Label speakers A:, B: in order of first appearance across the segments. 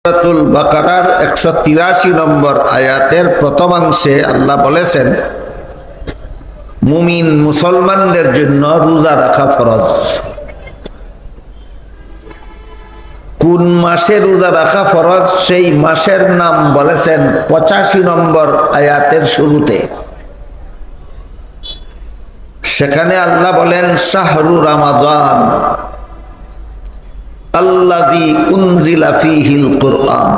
A: সূরাতুল বাকারার 183 নম্বর আয়াতের প্রথমাংশে আল্লাহ বলেছেন মুমিন মুসলমানদের জন্য রোজা রাখা ফরজ। কোন মাসে রোজা রাখা ফরজ সেই মাসের নাম বলেছেন 85 নম্বর আয়াতের শুরুতে। সেখানে আল্লাহ বলেন শাহরু রমাদান আল্লাযী উনজিলা ফীহিল কুরআন।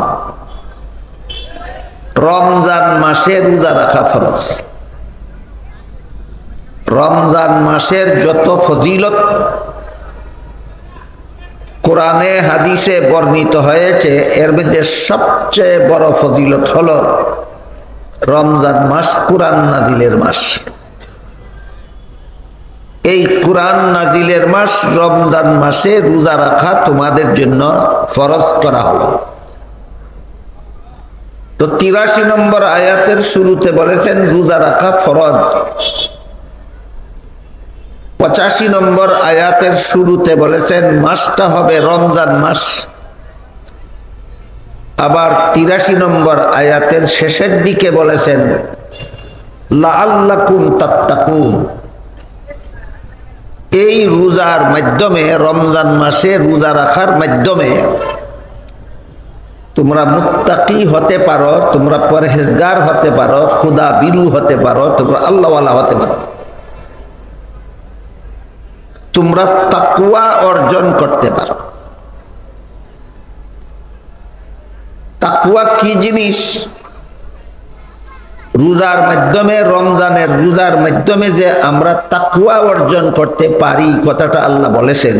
A: রমজান মাসে রোজা রাখা ফরজ। রমজান মাসের যত ফজিলত কোরআনে হাদিসে বর্ণিত হয়েছে এর মধ্যে সবচেয়ে বড় ফজিলত হলো রমজান মাস কুরআন নাজিলের মাস। এই কুরআন নাজিলের মাস রমজান মাসে রোজা রাখা তোমাদের জন্য ফরজ করা হলো। তো 83 নম্বর আয়াতের শুরুতে বলেছেন রোজা রাখা ফরজ। 85 নম্বর আয়াতের শুরুতে বলেছেন মাসটা হবে রমজান মাস। আবার 83 নম্বর আয়াতের শেষের দিকে বলেছেন লাআল্লাকুম তাত্তাকুন। এই রোজার মাধ্যমে রমজান মাসে রোজা রাখার মাধ্যমে তোমরা মুত্তাকি হতে পারো, তোমরা পরহেজগার হতে পারো, খুদা বিরু হতে পারো, তোমরা আল্লাহওয়ালা হতে পারো, তোমরা তাকওয়া অর্জন করতে পারো। তাকওয়া কি জিনিস? রোজার মাধ্যমে রমজানের রোজার মাধ্যমে যে আমরা তাকওয়া অর্জন করতে পারি কথাটা আল্লাহ বলেছেন।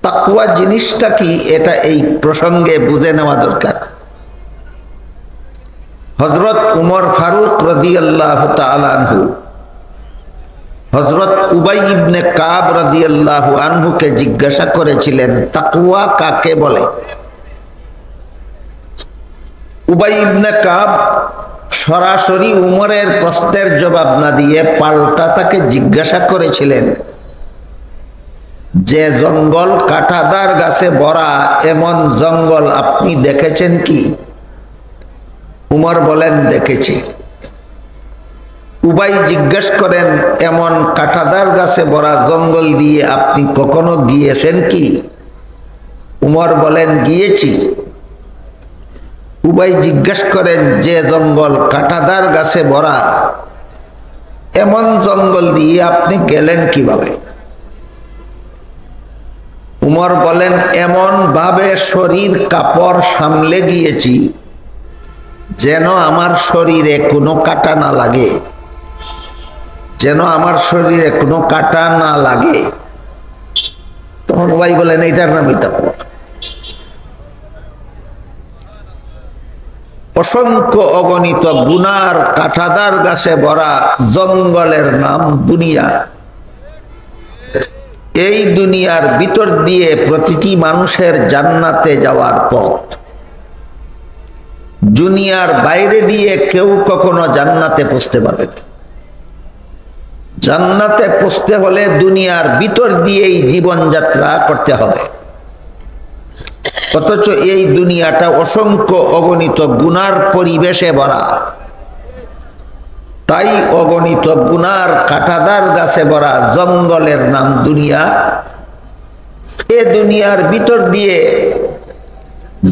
A: তাকওয়া জিনিসটা কি এটা এই প্রসঙ্গে বুঝে নেওয়া দরকার। হযরত উমর ফারুক রাদিয়াল্লাহু তাআলা আনহু হযরত উবাই ইবনে কাব রাদিয়াল্লাহু আনহুকে জিজ্ঞাসা করেছিলেন তাকওয়া কাকে বলে। উবাই ইবনে কাব সরাসরি উমরের প্রশ্নের জবাব না দিয়ে পাল্টা তাকে জিজ্ঞাসা করেছিলেন যে জঙ্গল কাঁটাদার গাছে ভরা এমন জঙ্গল আপনি দেখেছেন কি? উমর বলেন দেখেছি। উবাই জিজ্ঞেস করেন এমন কাঁটাদার গাছে ভরা জঙ্গল দিয়ে আপনি কখনো গিয়েছেন কি? উমর বলেন গিয়েছি। উবাই জিজ্ঞেস করেন যে জঙ্গল কাঁটাদার গাছে ভরা এমন জঙ্গল দিয়ে আপনি গেলেন কিভাবে? উমর বলেন এমন ভাবে শরীর কাপড় সামলে গিয়েছি যেন আমার শরীরে কোনো কাঁটা না লাগে, যেন আমার শরীরে কোনো কাঁটা না লাগে। তখন উবাই বলেন এটার নামই তাকওয়া। অসংখ্য অগণিত গুনার কাঁটাদার গাছে ভরা জঙ্গলের নাম দুনিয়া। এই দুনিয়ার ভিতর দিয়ে প্রতিটি মানুষের জান্নাতে যাওয়ার পথ। দুনিয়ার বাইরে দিয়ে কেউ কখনো জান্নাতে পৌঁছতে পারবে না। জান্নাতে পৌঁছতে হলে দুনিয়ার ভিতর দিয়েই জীবনযাত্রা করতে হবে। অথচ এই দুনিয়াটা অসংখ্য অগণিত গুনার পরিবেশে ভরা। তাই অগণিত গুনার কাঁটাদার গাছে ভরা জঙ্গলের নাম দুনিয়া। এ দুনিয়ার ভিতর দিয়ে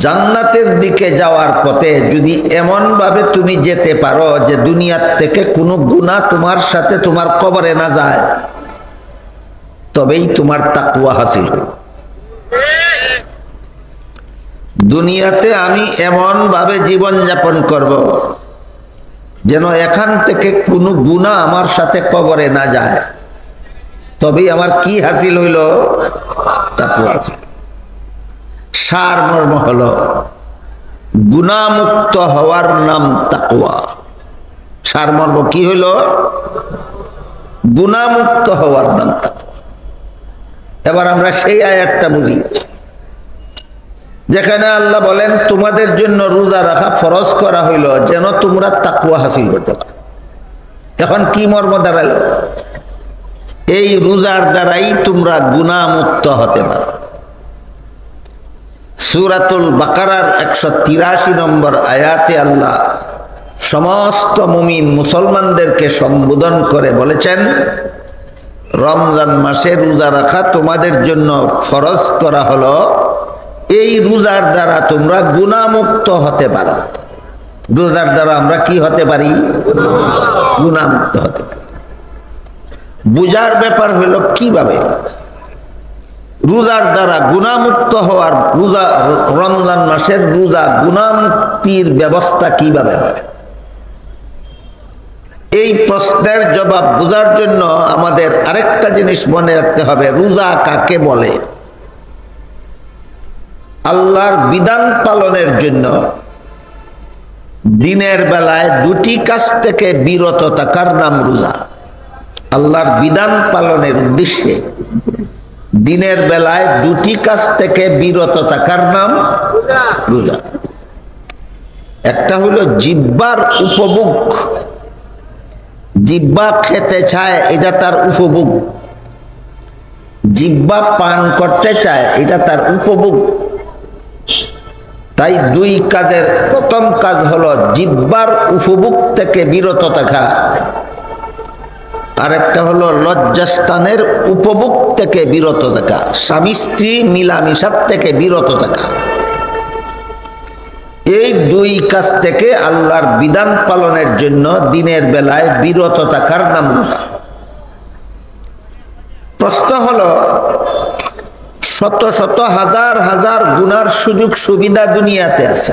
A: জান্নাতের দিকে যাওয়ার পথে যদি এমন ভাবে তুমি যেতে পারো যে দুনিয়ার থেকে কোনো গুনাহ তোমার সাথে তোমার কবরে না যায়, তবেই তোমার তাকওয়া হাসিল হবে। দুনিয়াতে আমি এমন ভাবে জীবন যাপন করব যেন এখান থেকে কোনো গুনাহ আমার সাথে কবরে না যায়, তবেই আমার কি হাসিল হইল? তাকওয়া হাসিল। সারমর্ম হলো গুনাহমুক্ত হওয়ার নাম তাকওয়া। সারমর্ম কি হইল? গুনাহমুক্ত হওয়ার নাম তাকওয়া। এবার আমরা সেই আয়াতটা বুঝি যেখানে আল্লাহ বলেন তোমাদের জন্য রোজা রাখা ফরজ করা হইল যেন তোমরা তাকওয়া হাসিল করতে পারো। এখন কি মর্ম দাঁড়ালো? এই রোজার দ্বারাই তোমরা গুনাহমুক্ত হতে পারো। সূরাতুল বাকারার 183 নম্বর আয়াতে আল্লাহ সমস্ত মুমিন মুসলমানদেরকে সম্বোধন করে বলেছেন, রমজান মাসে রোজা রাখা তোমাদের জন্য ফরজ করা হলো। এই রোজার দ্বারা তোমরা গুনাহমুক্ত হতে পারো। রোজার দ্বারা আমরা কি হতে পারি? গুনাহমুক্ত হতে পারি। বুঝার ব্যাপার হলো কিভাবে রোজার দ্বারা গুনাহমুক্ত হওয়ার, রোজা রমজান মাসের রোজা গুনাহমুক্তির ব্যবস্থা কিভাবে হয়। এই প্রশ্নের জবাব বোঝার জন্য আমাদের আরেকটা জিনিস মনে রাখতে হবে, রোজা কাকে বলে। আল্লাহর বিধান পালনের জন্য দিনের বেলায় দুটি কাজ থেকে বিরত থাকার নাম রোজা। আল্লাহর বিধান পালনের উদ্দেশ্যে দিনের বেলায় দুটি কাজ থেকে বিরত থাকার নাম রোজা। একটা হলো জিহ্বার উপভোগ, জিহ্বা খেতে চায়, এটা তার উপভোগ। জিহ্বা পান করতে চায়, এটা তার উপভোগ। তাই দুই কাজের প্রথম কাজ হলো জিহ্বার উপভোগ থেকে বিরত থাকা, আর একটা হলো লজ্জাস্থানের উপভোগ থেকে বিরত থাকা, স্বামী স্ত্রী মিলামিশার থেকে বিরত থাকা। এই দুই কাজ থেকে আল্লাহর বিধান পালনের জন্য দিনের বেলায় বিরত থাকার নাম রোজা। প্রশ্ন হলো, শত শত হাজার হাজার গুনার সুযোগ সুবিধা দুনিয়াতে আছে,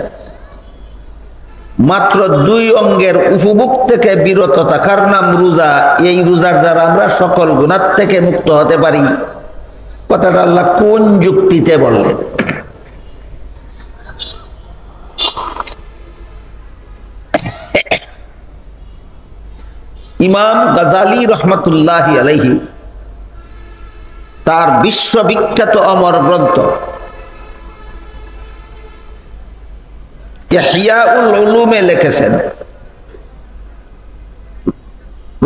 A: মাত্র দুই অঙ্গের উপভোগ থেকে বিরত থাকার নাম রোজা। এই রোজার দ্বারা আমরা সকল গুনাহ থেকে মুক্ত হতে পারি। কথাটা আল্লাহ কোন যুক্তিতে বললেন? ইমাম গাজালি রহমতুল্লাহি আলাইহি তার বিশ্ববিখ্যাত অমর গ্রন্থ ইহয়াউল উলুমে লিখেছেন,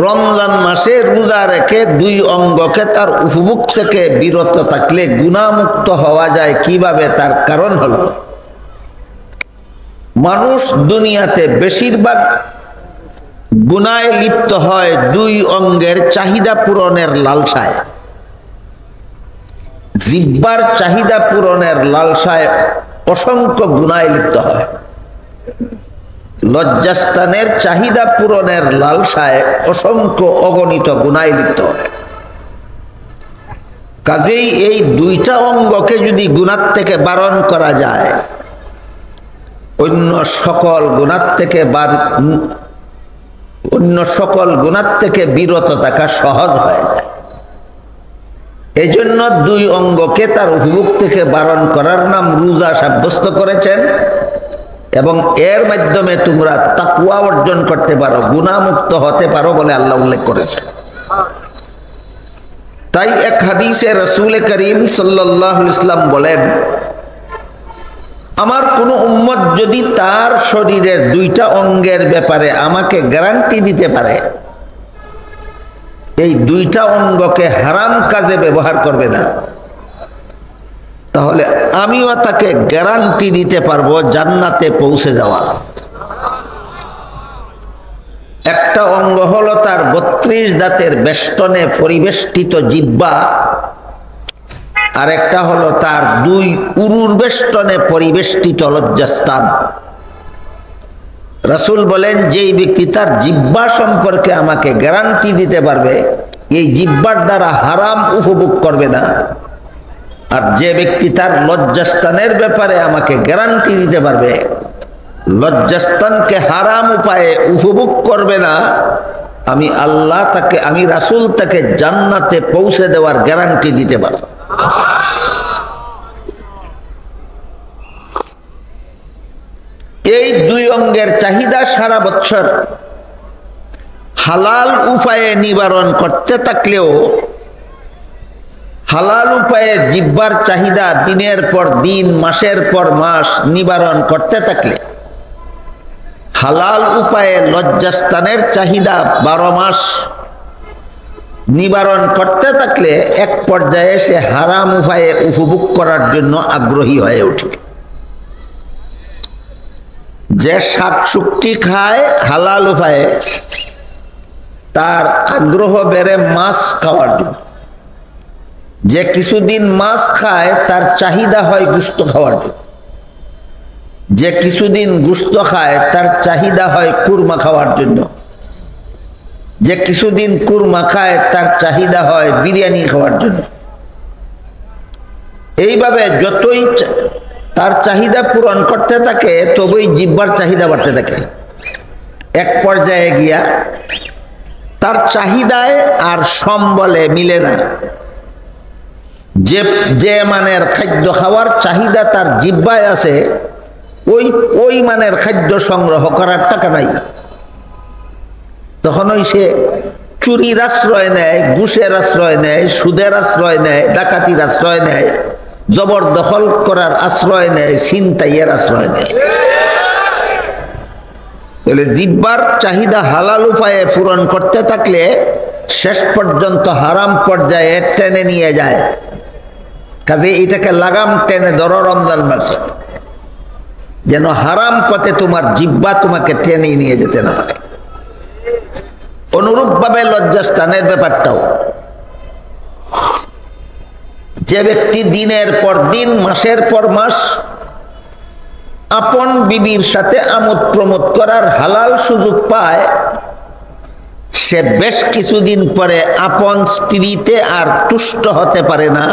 A: রমজান মাসে রোজা রেখে দুই অঙ্গকে তার উপভোগ থেকে বিরত থাকলে গুনাহমুক্ত হওয়া যায় কিভাবে। তার কারণ হলো, মানুষ দুনিয়াতে বেশিরভাগ গুনাহে লিপ্ত হয় দুই অঙ্গের চাহিদা পূরণের লালসায়। জিহ্বার চাহিদা পূরণের লালসায় অসংখ্য গুনাহে লিপ্ত হয়, লজ্জাস্থানের চাহিদা পূরণের লালসায় অসংখ্য অগণিত গুনাহে লিপ্ত হয়। কাজেই এই দুইটা অঙ্গকে যদি গুনাহ থেকে বারণ করা যায়, অন্য সকল গুনাহ থেকে বিরত থাকা সহজ হয়ে যায়। এই জন্য দুই অঙ্গকে তার উপভোগ থেকে বারণ করার নাম রোজা সাব্যস্ত করেছেন, এবং এর মাধ্যমে তোমরা তাকওয়া অর্জন করতে পারো, গুনাহমুক্ত হতে পারো বলে আল্লাহ উল্লেখ করেছেন। তাই এক হাদিসে রাসূল করিম সাল্লাল্লাহু আলাইহি ওয়াসাল্লাম বলেন, আমার কোন উম্মত যদি তার শরীরের দুইটা অঙ্গের ব্যাপারে আমাকে গ্যারান্টি দিতে পারে, এই দুইটা অঙ্গকে হারাম কাজে ব্যবহার করবে না, তাহলে আমিও তাকে গ্যারান্টি দিতে পারবো জান্নাতে পৌঁছে যাওয়ার। একটা অঙ্গ হলো তার 32 দাঁতের বেষ্টনে পরিবেষ্টিত জিহ্বা, আর একটা হলো তার দুই উরুর বেষ্টনে পরিবেষ্টিত লজ্জাস্থান। রাসূল বলেন, যেই ব্যক্তি তার জিহ্বা সম্পর্কে আমাকে গ্যারান্টি দিতে পারবে, এই জিহ্বার দ্বারা হারাম উপভোগ করবে না, আর যে ব্যক্তি তার লজ্জাস্থানের ব্যাপারে আমাকে গ্যারান্টি দিতে পারবে, লজ্জাস্থানকে হারাম উপায়ে উপভোগ করবে না, আমি আল্লাহ তাকে, আমি রাসূল তাকে জান্নাতে পৌঁছে দেওয়ার গ্যারান্টি দিতে পারব। এই দুই অঙ্গের চাহিদা সারা বছর হালাল উপায়ে নিবারণ করতে থাকলেও, হালাল উপায়ে জিহ্বার চাহিদা দিনের পর দিন, মাসের পর মাস নিবারণ করতে থাকলে, হালাল উপায়ে লজ্জাস্থানের চাহিদা 12 মাস নিবারণ করতে থাকলে এক পর্যায়ে সে হারাম উপায়ে উপভোগ করার জন্য আগ্রহী হয়ে ওঠে। যে শাকসবজি খায় হালাল উপায়ে তার আগ্রহ বেড়ে মাছ খাওয়ার জন্য। যে কিছুদিন মাছ খায় তার চাহিদা হয় গোশত খাওয়ার জন্য। যে কিছুদিন গোশত খায় তার চাহিদা হয় কুরমা খাওয়ার জন্য। যে কিছুদিন কুরমা খায় তার চাহিদা হয় বিরিয়ানি খাওয়ার জন্য। এইভাবে যতই তার চাহিদা পূরণ করতে থাকে তবেই জিহ্বার চাহিদা বাড়তে থাকে। এক পর্যায়ে গিয়া তার চাহিদায় আর সম্বলে মিলে না। যে মানের খাদ্য খাওয়ার চাহিদা তার জিহ্বায় আছে ওই মানের খাদ্য সংগ্রহ করার টাকা নাই। তখনই সে চুরির আশ্রয় নেয়, ঘুষের আশ্রয় নেয়, সুদের আশ্রয় নেয়, ডাকাতির আশ্রয় নেয়, জবরদখল করার আশ্রয় নেয়, ছিনতাইয়ের আশ্রয় নেয়। তাহলে জিহ্বার চাহিদা হালাল উপায়ে পূরণ করতে থাকলে শেষ পর্যন্ত হারাম পর্যায়ে টেনে নিয়ে যায়। কাজে এটাকে লাগাম টেনে ধরো রমজান মাসে, যেন হারাম পথে তোমার জিহ্বা তোমাকে টেনে নিয়ে যেতে না পারে। অনুরূপভাবে লজ্জাস্থানের ব্যাপারটাও, যে ব্যক্তি দিনের পর দিন মাসের পর মাস আপন বিবির সাথে আমোদ প্রমোদ করার হালাল সুযোগ পায়, সে বেশ কিছুদিন পরে আপন স্ত্রীতে আর তুষ্ট হতে পারে না।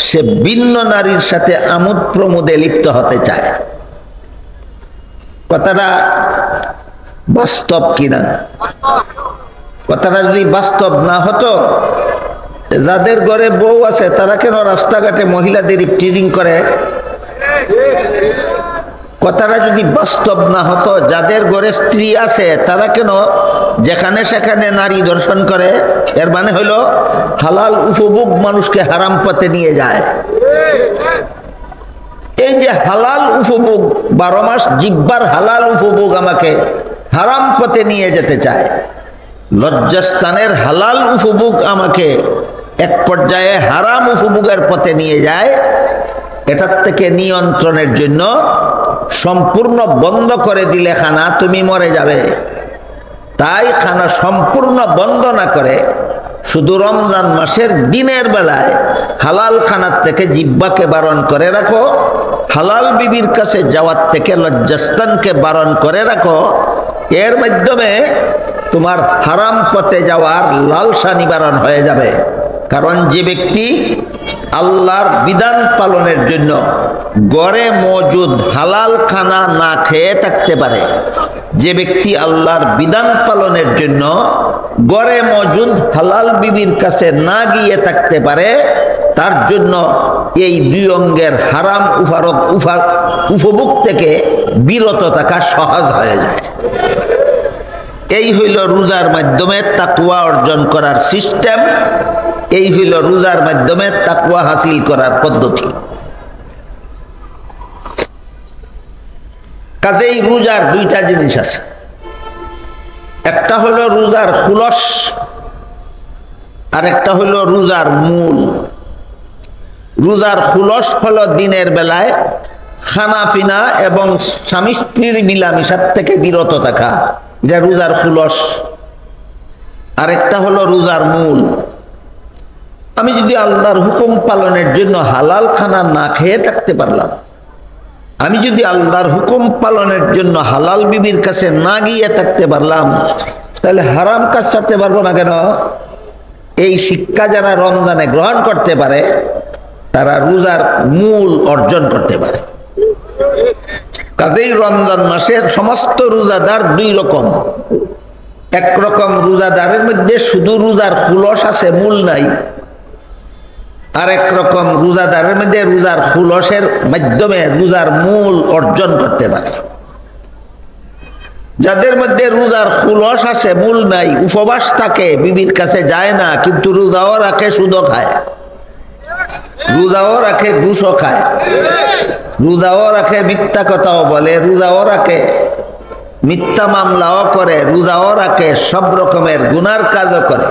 A: সে ভিন্ন নারীর সাথে আমোদ প্রমোদে লিপ্ত হতে চায়। কথাটা বাস্তব কিনা? কথাটা যদি বাস্তব না হতো, যাদের ঘরে বউ আছে তারা কেন রাস্তাঘাটে মহিলাদের টিজিং করে? কথাটা যদি বাস্তব না হতো, যাদের ঘরে স্ত্রী আছে তারা কেন যেখানে সেখানে নারী দর্শন করে? এর মানে হইল হালাল উপভোগ মানুষকে হারাম পথে নিয়ে যায়। এই যে হালাল উপভোগ, 12 মাস জিহ্বার হালাল উপভোগ আমাকে হারাম পথে নিয়ে যেতে চায়। লজ্জাস্থানের হালাল উপভোগ আমাকে এক পর্যায়ে হারাম উপভোগের পথে নিয়ে যায়। এটার থেকে নিয়ন্ত্রণের জন্য সম্পূর্ণ বন্ধ করে দিলে খানা তুমি মরে যাবে। তাই খানা সম্পূর্ণ বন্ধ না করে শুধু রমজান মাসের দিনের বেলায় হালাল খানার থেকে জিহ্বাকে বারণ করে রাখো, হালাল বিবির কাছে যাওয়ার থেকে লজ্জাস্থানকে বারণ করে রাখো। এর মাধ্যমে তোমার হারাম পথে যাওয়ার লালসা নিবারণ হয়ে যাবে। কারণ যে ব্যক্তি আল্লাহর বিধান পালনের জন্য ঘরে মজুদ হালাল খানা না খেয়ে থাকতে পারে, যে ব্যক্তি আল্লাহর বিধান পালনের জন্য ঘরে মজুদ হালাল বিবির কাছে না গিয়ে থাকতে পারে, তার জন্য এই দুই অঙ্গের হারাম উপভোগ থেকে বিরত থাকা সহজ হয়ে যায়। এই হইল রোজার মাধ্যমে তাকওয়া অর্জন করার সিস্টেম। এই হইল রোজার মাধ্যমে তাকওয়া হাসিল করার পদ্ধতি। কাজেই রোজার দুইটা জিনিস আছে। একটা হলো রোজার খুলস, আর একটা হলো রোজার মূল। রোজার খুলস হলো দিনের বেলায় খানা পিনা এবং স্বামী স্ত্রীর মিলামিশার থেকে বিরত থাকা, এটা রোজার খুলস। আরেকটা হলো রোজার মূল। আমি যদি আল্লাহর হুকুম পালনের জন্য হালাল খানা না খেয়ে থাকতে পারলাম, আমি যদি আল্লাহর হুকুম পালনের জন্য হালাল বিবির কাছে না গিয়ে থাকতে পারলাম, তাহলে হারাম কাজ ছাড়তে পারবো না কেন? এই শিক্ষা যারা রমজানে গ্রহণ করতে পারে তারা রোজার মূল অর্জন করতে পারে। কাজেই রমজান মাসের সমস্ত রোজাদার দুই রকম। একরকম রোজাদারের মধ্যে শুধু রোজার খুলস আছে, মূল নাই। আর একরকম রোজাদারের মধ্যে রোজার খুলসের মাধ্যমে রোজার মূল অর্জন করতে পারে। যাদের মধ্যে রোজার খুলস আছে, মূল নাই, উপবাস থাকে, বিবির কাছে যায় না, কিন্তু রোজাও রাখে, সুদও খায়, রোজাও রাখে, ঘুষও খায়, রোজাও রাখে, মিথ্যা কথাও বলে, রোজাও রাখে, মিথ্যা মামলাও করে, রোজাও রাখে, সব রকমের গুনার কাজও করে।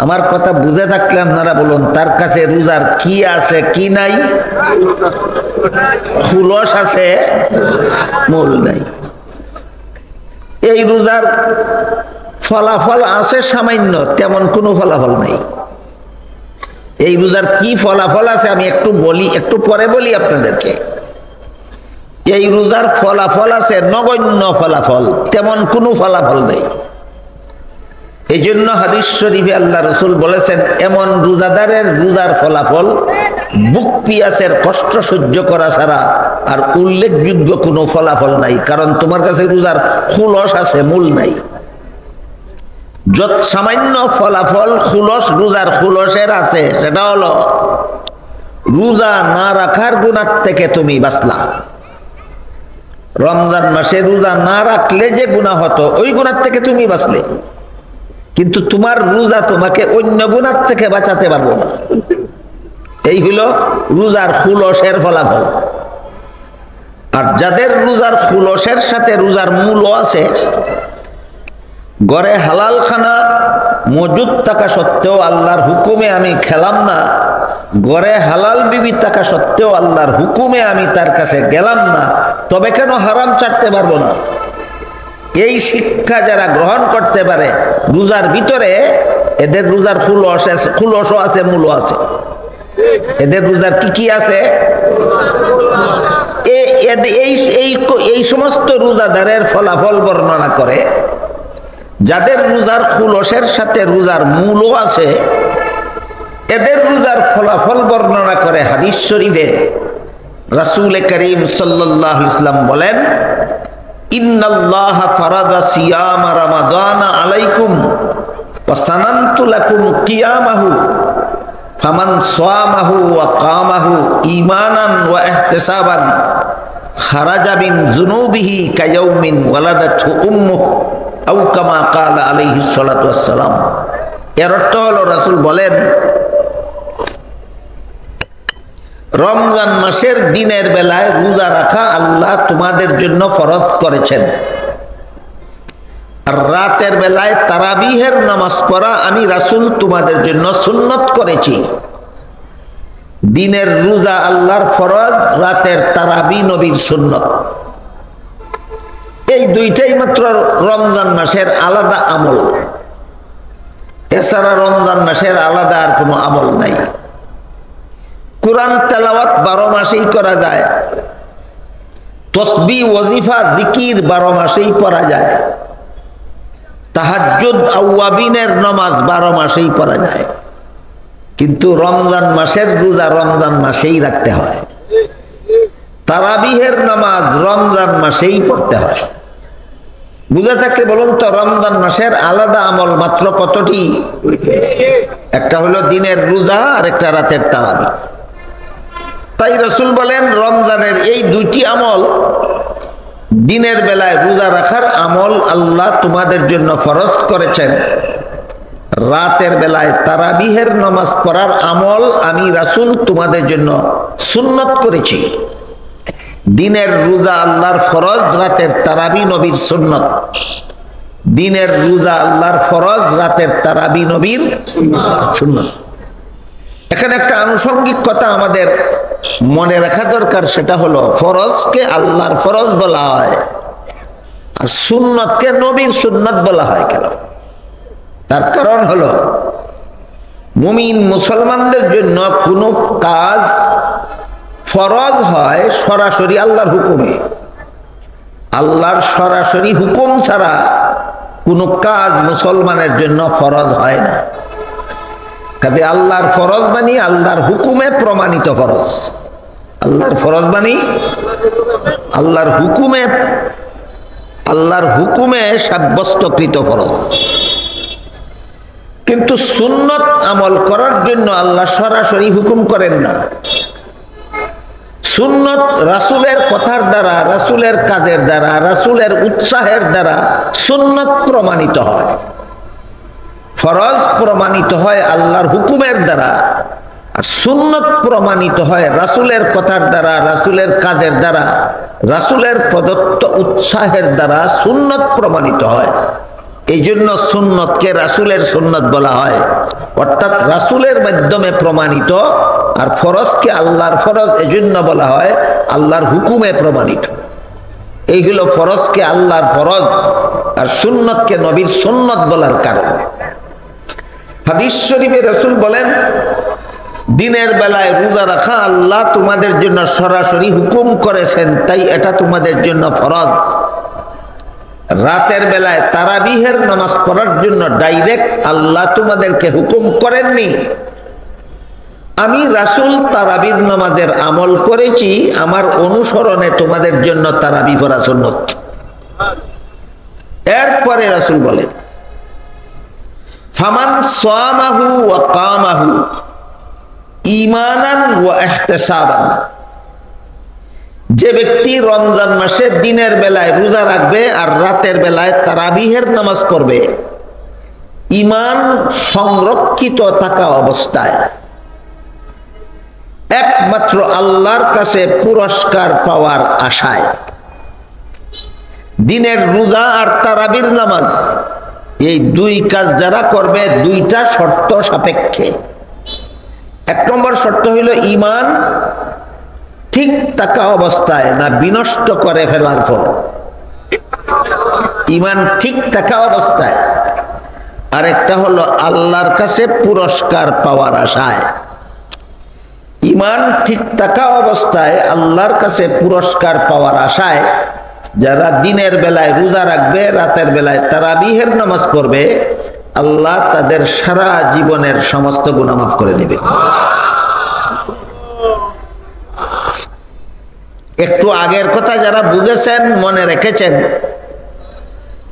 A: আমার কথা বুঝে থাকলে আপনারা বলুন, তার কাছে রোজার কি আছে কি নাই? খুলস আছে, মূল নাই। এই রোজার ফলাফল আছে সামান্য, তেমন কোনো ফলাফল নাই। এই রোজার কি ফলাফল আছে আমি একটু বলি, একটু পরে বলি আপনাদেরকে। এই রোজার ফলাফল আছে নগণ্য ফলাফল, তেমন কোনো ফলাফল নেই। এই জন্য হাদিস শরীফে আল্লাহ রসুল বলেছেন, এমন রোজাদারের রোজার ফলাফল বুক পিয়াসের কষ্ট সহ্য করা ছাড়া আর উল্লেখযোগ্য কোনো ফলাফল নাই। কারণ তোমার কাছে রোজার খুলস আছে, মূল নাই। যত সামান্য ফলাফল খুলস রোজার খুলসের আছে, সেটা হলো রোজা না রাখার গুনাহ থেকে তুমি বাঁচলা। রমজান মাসে রোজা না রাখলে যে গুনাহ হতো, ওই গুনাহ থেকে তুমি বাঁচলে। কিন্তু তোমার রোজা তোমাকে অন্য গুনাহ থেকে বাঁচাতে পারবো না। এই হলো রোজার খুলসের ফলাফল। আর যাদের রোজার খুলসের সাথে রোজার মূলও আছে, ঘরে হালাল খানা মজুদ থাকা সত্ত্বেও আল্লাহর হুকুমে আমি খেলাম না, ঘরে হালাল বিবি থাকা সত্ত্বেও আল্লাহর হুকুমে আমি তার কাছে গেলাম না, তবে কেন হারাম ছাড়তে পারবো না? এই শিক্ষা যারা গ্রহণ করতে পারে, রোজার ভিতরে এদের রোজার খুলসও আছে, মূলও আছে। এদের রোজার কি কি আছে? এই সমস্ত রোজাদারের ফলাফল বর্ণনা করে। যাদের রোজার খুলসের সাথে রোজার মূলও আছে, এদের রোজার ফলাফল বর্ণনা করে হাদিস শরীফে রাসূল করিম সাল্লাল্লাহু আলাইহি ওয়াসাল্লাম বলেন, ইন্নাল্লাহা ফারাদা সিয়াম রমাদান আলাইকুম ওয়া সানানতু লাকুম কিয়ামাহু ফামান সামাহু ওয়া কামাহু ঈমানান ওয়া ইহতিসাবান খারাজা মিন যুনুবিহি কায়াউমিন ওয়ালাদাতহু উম্মুহু আও কামা ক্বালা আলাইহিস সালাতু ওয়াস সালাম। এর অর্থ হলো, রাসূল বলেন, রমজান মাসের দিনের বেলায় রোজা রাখা আল্লাহ তোমাদের জন্য ফরজ করেছেন, আর রাতের বেলায় তারাবিহের নামাজ পড়া আমি রাসূল তোমাদের জন্য সুন্নত করেছি। দিনের রোজা আল্লাহর ফরজ, রাতের তারাবি নবীর সুন্নত। এই দুইটাই মাত্র রমজান মাসের আলাদা আমল, এছাড়া রমজান মাসের আলাদা আর কোনো আমল নাই। কুরআন তেলাওয়াত 12 মাসেই করা যায়, তসবিহ ওয়াজিফা জিকির 12 মাসেই পড়া যায়, তাহাজ্জুদ আওয়াবিনের নামাজ 12 মাসেই পড়া যায়। কিন্তু রমজান মাসের রোজা রমজান মাসেই রাখতে হয়, তারাবিহের নামাজ রমজান মাসেই পড়তে হয়। বুঝে থাকলে বলুন তো, রমজান মাসের আলাদা আমল মাত্র কতটি? একটা হলো দিনের রোজা, আর একটা রাতের তারাবি। তাই রাসূল বলেন, রমজানের এই দুইটি আমল, দিনের বেলায় রোজা রাখার আমল আল্লাহ তোমাদের জন্য ফরজ করেছেন, রাতের বেলায় তারাবিহের নামাজ পড়ার আমল আমি রাসূল তোমাদের জন্য সুন্নত করেছি। দিনের রোজা আল্লাহর ফরজ, রাতের তারাবি নবীর সুন্নত। দিনের রোজা আল্লাহর ফরজ, রাতের তারাবি নবীর সুন্নত। এখানে একটা আনুষঙ্গিক কথা আমাদের মনে রাখা দরকার, সেটা হলো ফরজকে আল্লাহর ফরজ বলা হয়, আর সুন্নতকে নবীর সুন্নত বলা হয় কেন? তার কারণ হলো, মুমিন মুসলমানদের জন্য কোনো কাজ ফরজ হয় সরাসরি আল্লাহর হুকুমে। আল্লাহর সরাসরি হুকুম ছাড়া কোনো কাজ মুসলমানের জন্য ফরজ হয় না। কাজে আল্লাহর ফরজ মানি আল্লাহর হুকুমে প্রমাণিত ফরজ, আল্লাহর ফরজ মানি আল্লাহর হুকুমে সাব্যস্তকৃত ফরজ। কিন্তু সুন্নত আমল করার জন্য আল্লাহ সরাসরি হুকুম করেন না। সুন্নত রাসূলের কথার দ্বারা, রাসূলের কাজের দ্বারা, রাসূলের উৎসাহের দ্বারা সুন্নত প্রমাণিত হয়। ফরজ প্রমাণিত হয় আল্লাহর হুকুমের দ্বারা, আর সুন্নত প্রমাণিত হয় রাসূলের কথার দ্বারা, রাসূলের কাজের দ্বারা, রাসূলের প্রদত্ত উৎসাহের দ্বারা সুন্নত প্রমাণিত হয়। এই জন্য সুন্নতকে রাসূলের সুন্নত বলা হয়, অর্থাৎ রাসূলের মাধ্যমে প্রমাণিত। আর ফরজকে আল্লাহর ফরজ এজন্য বলা হয় আল্লাহর হুকুমে প্রমাণিত। এই হলো ফরজকে আল্লাহর ফরজ আর সুন্নতকে নবীর সুন্নত বলার কারণ। হাদিস শরীফে রাসূল বলেন, দিনের বেলায় রোজা রাখা আল্লাহ তোমাদের জন্য সরাসরি হুকুম করেছেন, তাই এটা তোমাদের জন্য ফরজ। রাতের বেলায় তারাবিহের নামাজ পড়ার জন্য ডাইরেক্ট আল্লাহ তোমাদেরকে হুকুম করেননি। আমি রাসূল তারাবির নামাজের আমল করেছি, আমার অনুসরণে তোমাদের জন্য তারাবি পড়া সুন্নত। এরপরে রাসূল বলেন, ফামান সামাহু ওয়া কামাহু ঈমানান ওয়া ইহতিসাবান, যে ব্যক্তি রমজান মাসে দিনের বেলায় রোজা রাখবে আর রাতের বেলায় তারাবিহের নামাজ পড়বে ঈমান সংরক্ষিত থাকা অবস্থায়, একমাত্র আল্লাহর কাছে পুরস্কার পাওয়ার আশায়। দিনের রোজা আর তারাবির নামাজ এই দুই কাজ যারা করবে দুইটা শর্ত সাপেক্ষে। এক নম্বর শর্ত হইল ঈমান ঠিক থাকা অবস্থায়, না বিনষ্ট করে ফেলার পর। ঈমান ঠিক থাকা অবস্থায়। আরেকটা হলো আল্লাহর কাছে পুরস্কার পাওয়ার আশায়। ঈমান ঠিক থাকা অবস্থায় আল্লাহর কাছে পুরস্কার পাওয়ার আশায় যারা দিনের বেলায় রোজা রাখবে, রাতের বেলায় তারাবিহের নামাজ পড়বে, আল্লাহ তাদের সারা জীবনের সমস্ত গুনাহ মাফ করে দেবে। একটু আগের কথা যারা বুঝেছেন, মনে রেখেছেন,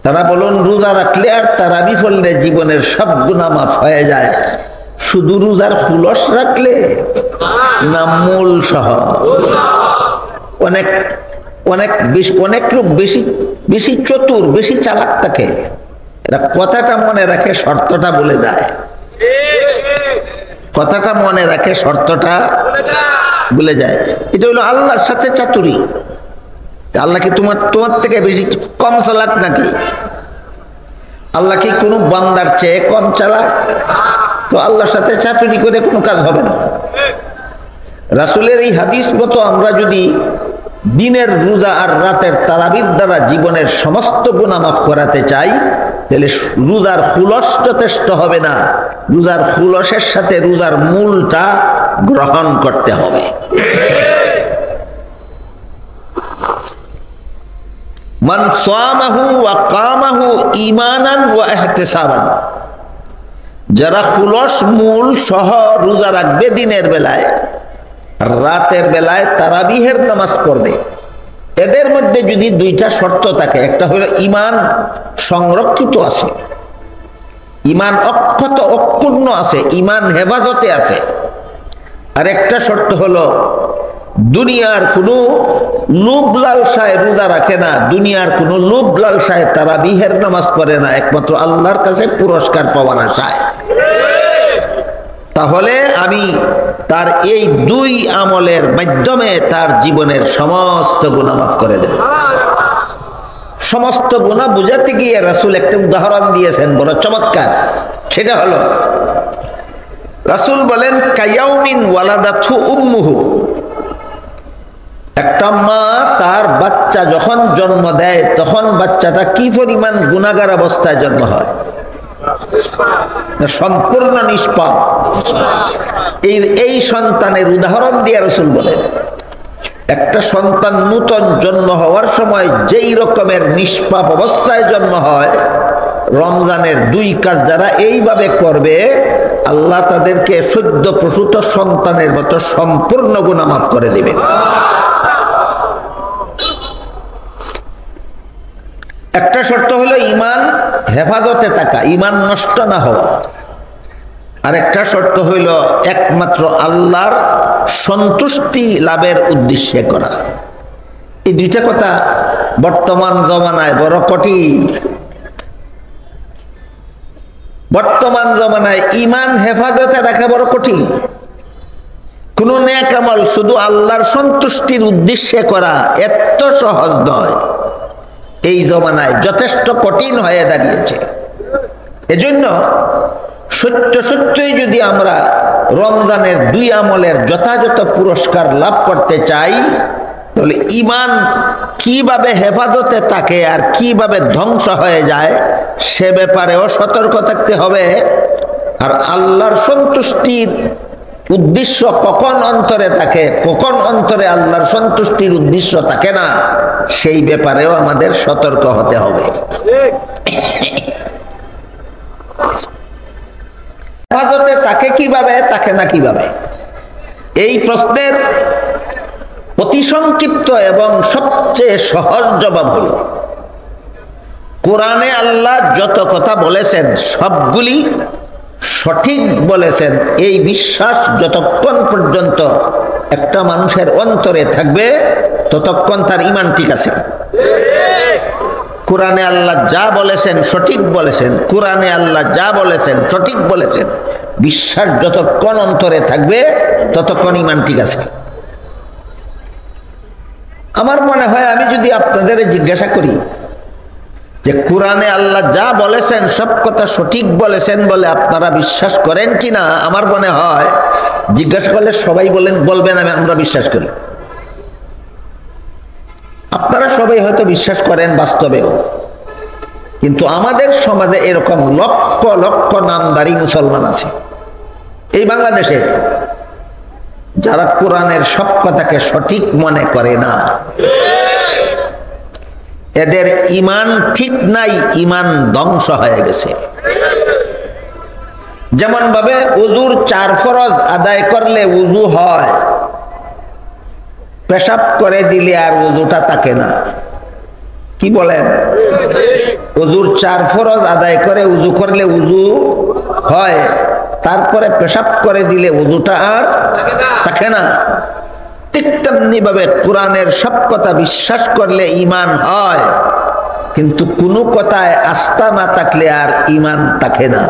A: তারা বলুন রোজা রাখলে আর তারাবি পড়লে জীবনের সব গুনাহ মাফ হয়ে যায়। শুধু রোজার খুলস রাখলে না মূল সহ? অনেক অনেক অনেক লোক বেশি বেশি চতুর, বেশি চালাক থাকে, এরা কথাটা মনে রাখে, শর্তটা বলে যায়। কথাটা মনে রাখে, শর্তটা বলে যায়। এটা হলো আল্লাহর সাথে চাতুরি। আল্লাহ কি তোমার থেকে বেশি কম চালাক নাকি? আল্লাহ কি কোনো বান্দার চেয়ে কম চালাক? তো আল্লাহর সাথে চাতুরি করে কোনো কাজ হবে না। রাসূলের এই হাদিস মতো আমরা যদি দিনের রোজা আর রাতের তারাবির দ্বারা জীবনের সমস্ত গুনাহ মাফ করাতে চাই, তাহলে রোজার খুলস যথেষ্ট হবে না, রোজার খুলসের সাথে রোজার মূলটা গ্রহণ করতে হবে। মান সামাহু ওয়া কামাহু ঈমানান ওয়া ইহতিসাবান, যারা খুলস মূল সহ রোজা রাখবে দিনের বেলায়, রাতের বেলায় তারাবিহের নামাজ পড়বে, এদের মধ্যে যদি দুইটা শর্ত থাকে, একটা হলো ঈমান সংরক্ষিত আছে, ঈমান অক্ষত অক্ষুণ্ণ আছে, ঈমান হেফাজতে আছে। আর একটা শর্ত হলো দুনিয়ার কোনো লোভ লালসায় রোজা রাখে না, দুনিয়ার কোনো লোভ লালসায় তারাবিহের নামাজ পড়ে না, একমাত্র আল্লাহর কাছে পুরস্কার পাওয়ার আশায়। তাহলে আমি তার এই দুই আমলের মাধ্যমে তার জীবনের সমস্ত গুনাহ মাফ করে দেব। সমস্ত গুনাহ বুঝাতে গিয়ে রাসূল একটা উদাহরণ দিয়েছেন বড় চমৎকার। সেটা হলো রাসূল বলেন, কায়াউমিন ওয়ালাদাতহু উম্মুহু, একটা মা তার বাচ্চা যখন জন্ম দেয় তখন বাচ্চাটা কি পরিমাণ গুনাহগার অবস্থায় জন্ম হয়? সম্পূর্ণ নিষ্পাপ। এই সন্তানের উদাহরণ দিয়ে রাসূল বলেন, একটা সন্তান নূতন জন্ম হওয়ার সময় যেই রকমের নিষ্পাপ অবস্থায় জন্ম হয়, রমজানের দুই কাজ যারা এইভাবে করবে, আল্লাহ তাদেরকে সদ্য প্রসূত সন্তানের মতো সম্পূর্ণ গুনাহ মাফ করে দিবেন। একটা শর্ত হলো ঈমান হেফাজতে থাকা, ঈমান নষ্ট না হওয়া। আর একটা শর্ত হইল একমাত্র আল্লাহর সন্তুষ্টি লাভের উদ্দেশ্যে করা। এই দুইটা কথা বর্তমান জমানায় বড় কঠিন। বর্তমান জমানায় ঈমান হেফাজতে রাখা বড় কঠিন। কোন নেক আমল শুধু আল্লাহর সন্তুষ্টির উদ্দেশ্যে করা এত সহজ নয়। এই জমানায় যথেষ্ট কঠিন হয়ে দাঁড়িয়েছে। এজন্য সত্য সত্যই যদি আমরা রমজানের 2 আমলের যথাযথ পুরস্কার লাভ করতে চাই, তাহলে ঈমান কিভাবে হেফাজতে থাকে আর কিভাবে ধ্বংস হয়ে যায় সে ব্যাপারেও সতর্ক থাকতে হবে। আর আল্লাহর সন্তুষ্টির উদ্দেশ্য কখন অন্তরে থাকে, কখন অন্তরে আল্লাহর সন্তুষ্টির উদ্দেশ্য থাকে না, সেই ব্যাপারেও আমাদের সতর্ক হতে হবে। হেফাজতে থাকে কিভাবে, থাকে না কিভাবে, এই প্রশ্নের অতি সংক্ষিপ্ত এবং সবচেয়ে সহজ জবাব হলো, কোরআনে আল্লাহ যত কথা বলেছেন সবগুলি সঠিক বলেছেন। এই বিশ্বাস যতক্ষণ পর্যন্ত একটা মানুষের অন্তরে থাকবে ততক্ষণ তার ঈমান ঠিক আছে। কোরআনে আল্লাহ যা বলেছেন সঠিক বলেছেন, কোরআনে আল্লাহ যা বলেছেন সঠিক বলেছেন, বিশ্বাস যতক্ষণ অন্তরে থাকবে ততক্ষণ ঈমান ঠিক আছে। আমার মনে হয় আমি যদি আপনাদের জিজ্ঞাসা করি যে কোরআনে আল্লাহ যা বলেছেন সব কথা সঠিক বলেছেন বলে আপনারা বিশ্বাস করেন কিনা, আমার মনে হয় জিজ্ঞাসা করলে সবাই বলবেন আমরা বিশ্বাস করি। আপনারা সবাই হয়তো বিশ্বাস করেন বাস্তবেও, কিন্তু আমাদের সমাজে এরকম লক্ষ লক্ষ নামধারী মুসলমান আছে এই বাংলাদেশে যারা কোরআনের সব কথাকে সঠিক মনে করে না। এদের ঈমান ঠিক নাই, ঈমান ধ্বংস হয়ে গেছে। যেমন ভাবে উযুর 4 ফরজ আদায় করলে উযু হয়, পেশাব করে দিলে আর উযুটা থাকে না। কি বলেন? উযুর 4 ফরজ আদায় করে উযু করলে উযু হয়, তারপরে পেশাব করে দিলে উযুটা আর থাকে না। ঠিক তেমনি ভাবে কোরআনের সব কথা বিশ্বাস করলে ঈমান হয়, কিন্তু কোনো কথায় আস্থা না থাকলে আর ঈমান থাকে না।